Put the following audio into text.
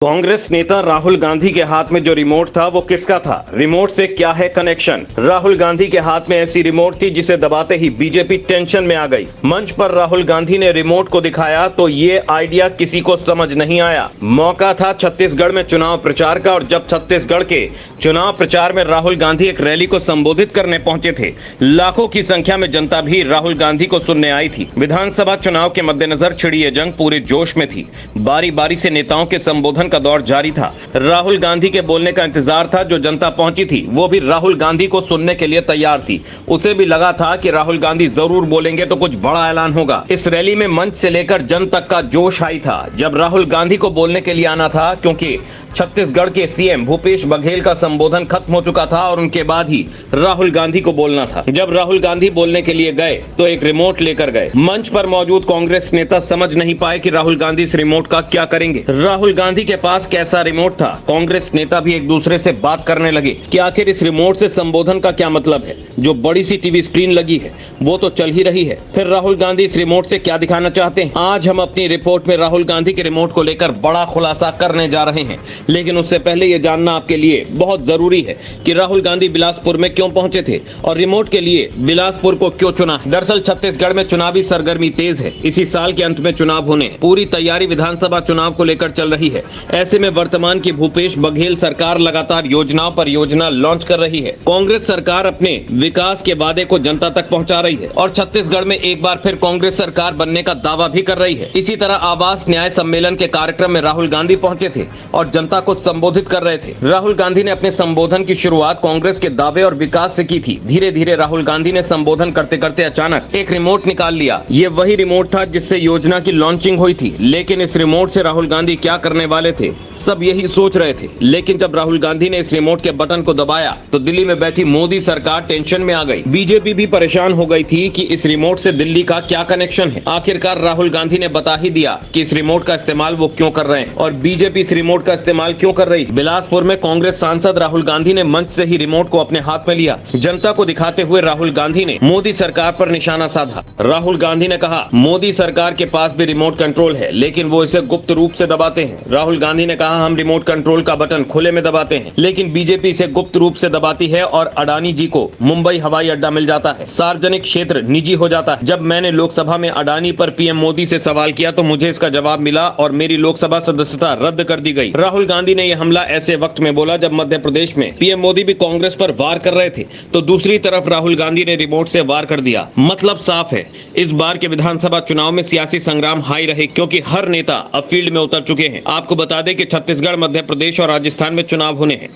कांग्रेस नेता राहुल गांधी के हाथ में जो रिमोट था वो किसका था? रिमोट से क्या है कनेक्शन? राहुल गांधी के हाथ में ऐसी रिमोट थी जिसे दबाते ही बीजेपी टेंशन में आ गई। मंच पर राहुल गांधी ने रिमोट को दिखाया तो ये आइडिया किसी को समझ नहीं आया। मौका था छत्तीसगढ़ में चुनाव प्रचार का और जब छत्तीसगढ़ के चुनाव प्रचार में राहुल गांधी एक रैली को संबोधित करने पहुंचे थे, लाखों की संख्या में जनता भी राहुल गांधी को सुनने आई थी। विधानसभा चुनाव के मद्देनजर छिड़ी ये जंग पूरे जोश में थी। बारी बारी से नेताओं के संबोधन का दौर जारी था। राहुल गांधी के बोलने का इंतजार था। जो जनता पहुंची थी वो भी राहुल गांधी को सुनने के लिए तैयार थी। उसे भी लगा था कि राहुल गांधी जरूर बोलेंगे तो कुछ बड़ा ऐलान होगा। इस रैली में मंच से लेकर जन तक का जोश आई था। जब राहुल गांधी को बोलने के लिए आना था, क्योंकि छत्तीसगढ़ के सीएम भूपेश बघेल का संबोधन खत्म हो चुका था और उनके बाद ही राहुल गांधी को बोलना था। जब राहुल गांधी बोलने के लिए गए तो एक रिमोट लेकर गए। मंच पर मौजूद कांग्रेस नेता समझ नहीं पाए कि राहुल गांधी इस रिमोट का क्या करेंगे। राहुल गांधी के पास कैसा रिमोट था? कांग्रेस नेता भी एक दूसरे से बात करने लगे कि आखिर इस रिमोट से संबोधन का क्या मतलब है। जो बड़ी सी टीवी स्क्रीन लगी है वो तो चल ही रही है, फिर राहुल गांधी इस रिमोट से क्या दिखाना चाहते हैं? आज हम अपनी रिपोर्ट में राहुल गांधी के रिमोट को लेकर बड़ा खुलासा करने जा रहे हैं, लेकिन उससे पहले ये जानना आपके लिए बहुत जरूरी है कि राहुल गांधी बिलासपुर में क्यों पहुंचे थे और रिमोट के लिए बिलासपुर को क्यों चुना। दरअसल छत्तीसगढ़ में चुनावी सरगर्मी तेज है। इसी साल के अंत में चुनाव होने, पूरी तैयारी विधानसभा चुनाव को लेकर चल रही है। ऐसे में वर्तमान की भूपेश बघेल सरकार लगातार योजनाओं पर योजना लॉन्च कर रही है। कांग्रेस सरकार अपने विकास के वादे को जनता तक पहुंचा रही है और छत्तीसगढ़ में एक बार फिर कांग्रेस सरकार बनने का दावा भी कर रही है। इसी तरह आवास न्याय सम्मेलन के कार्यक्रम में राहुल गांधी पहुंचे थे और जनता को संबोधित कर रहे थे। राहुल गांधी ने अपने संबोधन की शुरुआत कांग्रेस के दावे और विकास से की थी। धीरे धीरे राहुल गांधी ने संबोधन करते करते अचानक एक रिमोट निकाल लिया। ये वही रिमोट था जिससे योजना की लॉन्चिंग हुई थी, लेकिन इस रिमोट से राहुल गांधी क्या करने वाले थे सब यही सोच रहे थे। लेकिन जब राहुल गांधी ने इस रिमोट के बटन को दबाया तो दिल्ली में बैठी मोदी सरकार टेंशन में आ गई। बीजेपी भी परेशान हो गई थी कि इस रिमोट से दिल्ली का क्या कनेक्शन है। आखिरकार राहुल गांधी ने बता ही दिया कि इस रिमोट का इस्तेमाल वो क्यों कर रहे हैं और बीजेपी इस रिमोट का इस्तेमाल क्यों कर रही है। बिलासपुर में कांग्रेस सांसद राहुल गांधी ने मंच से ही रिमोट को अपने हाथ में लिया। जनता को दिखाते हुए राहुल गांधी ने मोदी सरकार पर निशाना साधा। राहुल गांधी ने कहा, मोदी सरकार के पास भी रिमोट कंट्रोल है, लेकिन वो इसे गुप्त रूप से दबाते हैं। राहुल गांधी ने कहा, हम रिमोट कंट्रोल का बटन खुले में दबाते हैं, लेकिन बीजेपी इसे गुप्त रूप से दबाती है और अडानी जी को मुंबई हवाई अड्डा मिल जाता है। सार्वजनिक क्षेत्र निजी हो जाता है। जब मैंने लोकसभा में अडानी पर पीएम मोदी से सवाल किया तो मुझे इसका जवाब मिला और मेरी लोकसभा सदस्यता रद्द कर दी गई। राहुल गांधी ने यह हमला ऐसे वक्त में बोला जब मध्य प्रदेश में पीएम मोदी भी कांग्रेस पर वार कर रहे थे, तो दूसरी तरफ राहुल गांधी ने रिमोट से वार कर दिया। मतलब साफ है, इस बार के विधानसभा चुनाव में सियासी संग्राम हाई रहे, क्योंकि हर नेता अब फील्ड में उतर चुके हैं। आपको बता दें कि छत्तीसगढ़, मध्य प्रदेश और राजस्थान में चुनाव होने हैं।